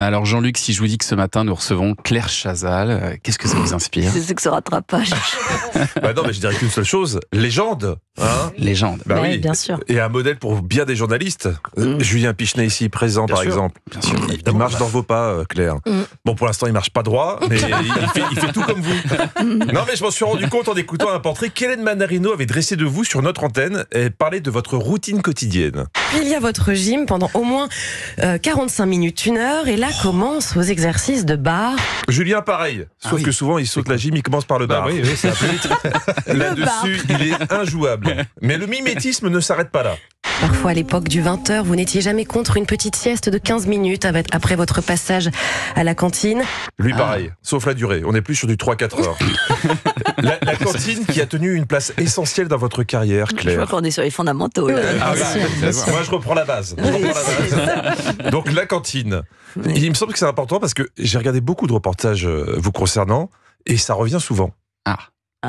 Alors Jean-Luc, si je vous dis que ce matin nous recevons Claire Chazal, qu'est-ce que ça vous inspire ? C'est que ce rattrapage. Bah non, mais je dirais qu'une seule chose, légende. Hein, Légende. bah oui, bien sûr. Et un modèle pour bien des journalistes. Julien Pichenet ici présent, bien par sûr. Exemple. Bien sûr. Il marche dans vos pas, Claire. Bon, pour l'instant, il marche pas droit, mais il fait tout comme vous. Non, mais je m'en suis rendu compte en écoutant un portrait qu'Hélène Manarino avait dressé de vous sur notre antenne et parlait de votre routine quotidienne. Il y a votre gym pendant au moins 45 minutes, 1 heure, et là commencent vos exercices de barre. Julien, pareil. Sauf que souvent, il saute la gym, il commence par le bar. Oui, ça plus vite. Là-dessus, il est injouable. Mais le mimétisme ne s'arrête pas là. Parfois, à l'époque du 20h, vous n'étiez jamais contre une petite sieste de 15 minutes après votre passage à la cantine. Lui, pareil, sauf la durée. On est plus sur du 3-4 heures. La cantine qui a tenu une place essentielle dans votre carrière, Claire. Je vois qu'on est sur les fondamentaux. Là. Moi, je reprends la base. Donc, la cantine. Il me semble que c'est important parce que j'ai regardé beaucoup de reportages vous concernant et ça revient souvent.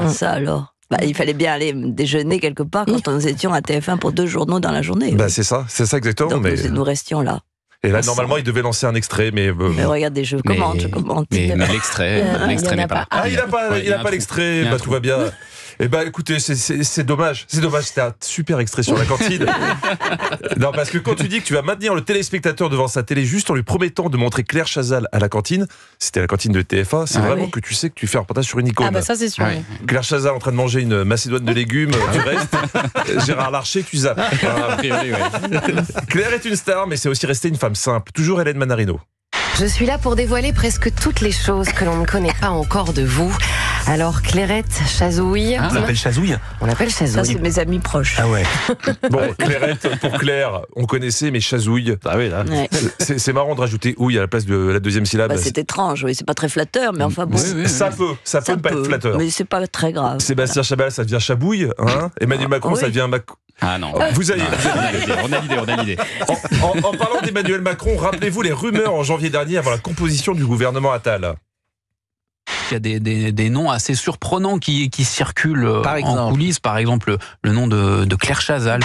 Ça alors. Il fallait bien aller déjeuner quelque part quand nous étions à TF1 pour 2 journaux dans la journée. C'est ça exactement. Donc nous restions là. Et là, normalement, il devait lancer un extrait, mais regardez, je commente. Mais l'extrait n'est pas là. Il n'a pas l'extrait, tout va bien. Écoutez, c'est dommage. C'était un super extrait sur la cantine. Non, parce que quand tu dis que tu vas maintenir le téléspectateur devant sa télé juste en lui promettant de montrer Claire Chazal à la cantine, c'était la cantine de TF1, c'est vraiment que tu sais que tu fais un reportage sur une icône. Ça c'est sûr. Claire Chazal en train de manger une macédoine de légumes, tu restes. Gérard Larcher, tu zappes. A priori, Claire est une star, mais c'est aussi resté une femme simple. Toujours Hélène Manarino. Je suis là pour dévoiler presque toutes les choses que l'on ne connaît pas encore de vous. Alors, Clairette, Chazouille... On l'appelle Chazouille ? On l'appelle Chazouille. Ça, c'est mes amis proches. Ah ouais. Bon, Clairette, pour Claire, on connaissait, mais Chazouille... Ah oui, là. Ouais. C'est marrant de rajouter ouille à la place de la deuxième syllabe. C'est étrange, oui, c'est pas très flatteur, mais enfin bon... Ça peut ne pas être flatteur. Mais c'est pas très grave. Sébastien Chabal, ça devient Chabouille. Hein. Emmanuel Macron, ça devient Ah non. Vous allez. On a l'idée. En parlant d'Emmanuel Macron, rappelez-vous les rumeurs en janvier dernier avant la composition du gouvernement Attal. Il y a des noms assez surprenants qui circulent en coulisses. Par exemple, le nom de Claire Chazal.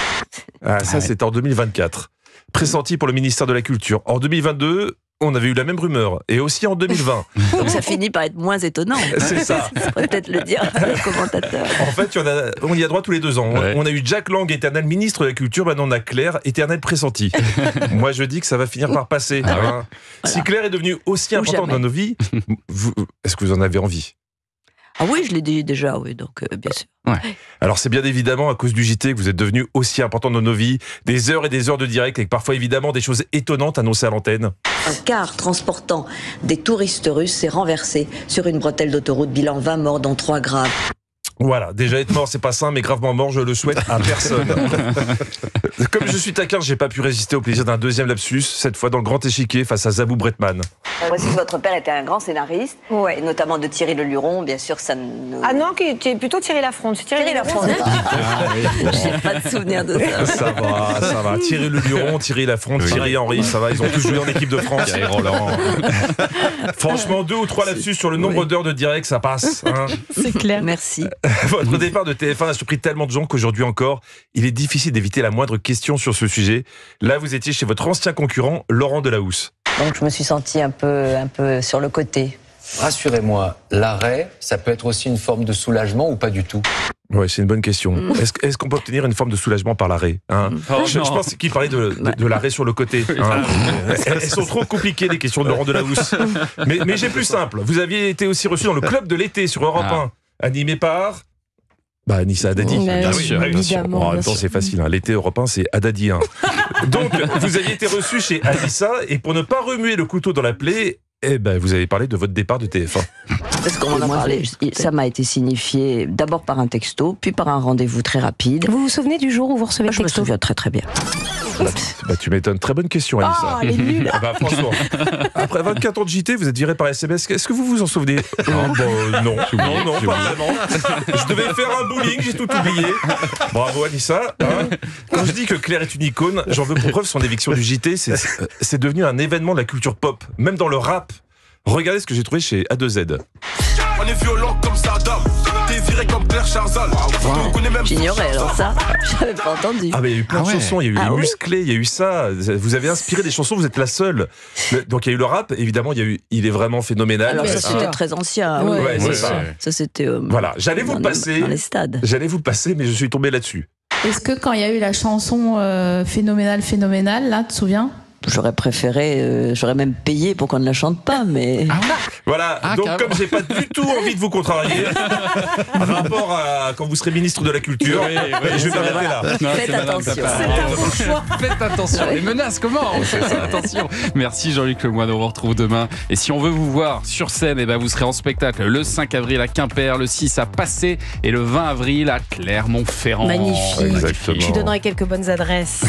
C'était en 2024. Pressenti pour le ministère de la Culture. En 2022... on avait eu la même rumeur, et aussi en 2020. Donc ça finit par être moins étonnant. C'est ça. On pourrait peut-être le dire au commentateur. En fait, on y a droit tous les 2 ans. Ouais. On a eu Jack Lang, éternel ministre de la Culture, maintenant on a Claire, éternel pressenti. Moi je dis que ça va finir par passer. Voilà. Si Claire est devenue aussi importante dans nos vies, est-ce que vous en avez envie ? Ah oui, je l'ai dit déjà, oui, donc bien sûr. Ouais. Alors c'est bien évidemment à cause du JT que vous êtes devenu aussi important dans nos vies, des heures et des heures de direct avec parfois évidemment des choses étonnantes annoncées à l'antenne. Un car transportant des touristes russes s'est renversé sur une bretelle d'autoroute, bilan 20 morts dont 3 graves. Voilà, déjà être mort c'est pas sain, mais gravement mort je le souhaite à personne. Comme je suis taquin, j'ai pas pu résister au plaisir d'un deuxième lapsus, cette fois dans le grand échiquier face à Zabou Bretman. Voici que votre père était un grand scénariste, et notamment de Thierry Le Luron, bien sûr ça ne... Ah non, tu es plutôt Thierry Lafronde. Thierry Lafronde. J'ai pas de souvenir de ça. Ça va. Thierry Le Luron, Thierry Lafronde, Thierry Henry, ça va, ils ont tous joué en équipe de France. Thierry Roland. Franchement, 2 ou 3 lapsus sur le nombre d'heures de direct, ça passe. Hein. C'est clair. Merci. Votre départ de TF1 a surpris tellement de gens qu'aujourd'hui encore, il est difficile d'éviter la moindre question sur ce sujet. Là, vous étiez chez votre ancien concurrent, Laurent Delahousse. Donc je me suis sentie un peu sur le côté. Rassurez-moi, l'arrêt, ça peut être aussi une forme de soulagement ou pas du tout ? Ouais, c'est une bonne question. Est-ce qu'on peut obtenir une forme de soulagement par l'arrêt, hein? Je pense qu'il parlait de l'arrêt sur le côté. Hein. Elles sont trop compliquées, les questions de Laurent Delahousse. Mais j'ai plus simple. Vous aviez été aussi reçu dans le club de l'été sur Europe 1, animé par... Anissa Haddadi. Bien sûr. En même temps, c'est facile. Hein. L'été Europe 1, c'est Haddadi. Hein. Donc, vous aviez été reçu chez Anissa, et pour ne pas remuer le couteau dans la plaie, vous avez parlé de votre départ de TF1. Parce qu'on en a parlé. Ça m'a été signifié d'abord par un texto, puis par un rendez-vous très rapide. Vous vous souvenez du jour où vous recevez le texto ? Je me souviens très très bien. Tu m'étonnes. Très bonne question, Anissa. Elle est nulle. Franchement, après 24 ans de JT, vous êtes viré par SMS. Est-ce que vous vous en souvenez ? Non, pas vraiment. Je devais faire un bowling, j'ai tout oublié. Bravo, Anissa. Hein, quand je dis que Claire est une icône, j'en veux pour preuve son éviction du JT. C'est devenu un événement de la culture pop, même dans le rap. Regardez ce que j'ai trouvé chez A2Z. On est violent comme Saddam. T'es viré comme Claire Chazal. J'ignorais alors ça. J'avais pas entendu. Ah mais il y a eu plein de chansons, il y a eu les oui. musclés, il y a eu ça. Vous avez inspiré des chansons, vous êtes la seule. Donc il y a eu le rap, évidemment, il est vraiment phénoménal. Alors ça c'était très ancien. Ouais, c'est ça. Ça c'était. Voilà, j'allais vous le passer. Dans les stades. J'allais vous le passer, mais je suis tombé là-dessus. Est-ce que quand il y a eu la chanson phénoménale, là, tu te souviens ? J'aurais préféré, j'aurais même payé pour qu'on ne la chante pas, mais... Voilà, donc carrément. Comme j'ai pas du tout envie de vous contrarier, rapport à quand vous serez ministre de la Culture, je vais m'arrêter là. Faites attention. Faites attention. Les menaces, comment ? Faites attention. Merci Jean-Luc Lemoyne, on vous retrouve demain. Et si on veut vous voir sur scène, vous serez en spectacle le 5 avril à Quimper, le 6 à Passé et le 20 avril à Clermont-Ferrand. Magnifique. Exactement. Je lui donnerai quelques bonnes adresses.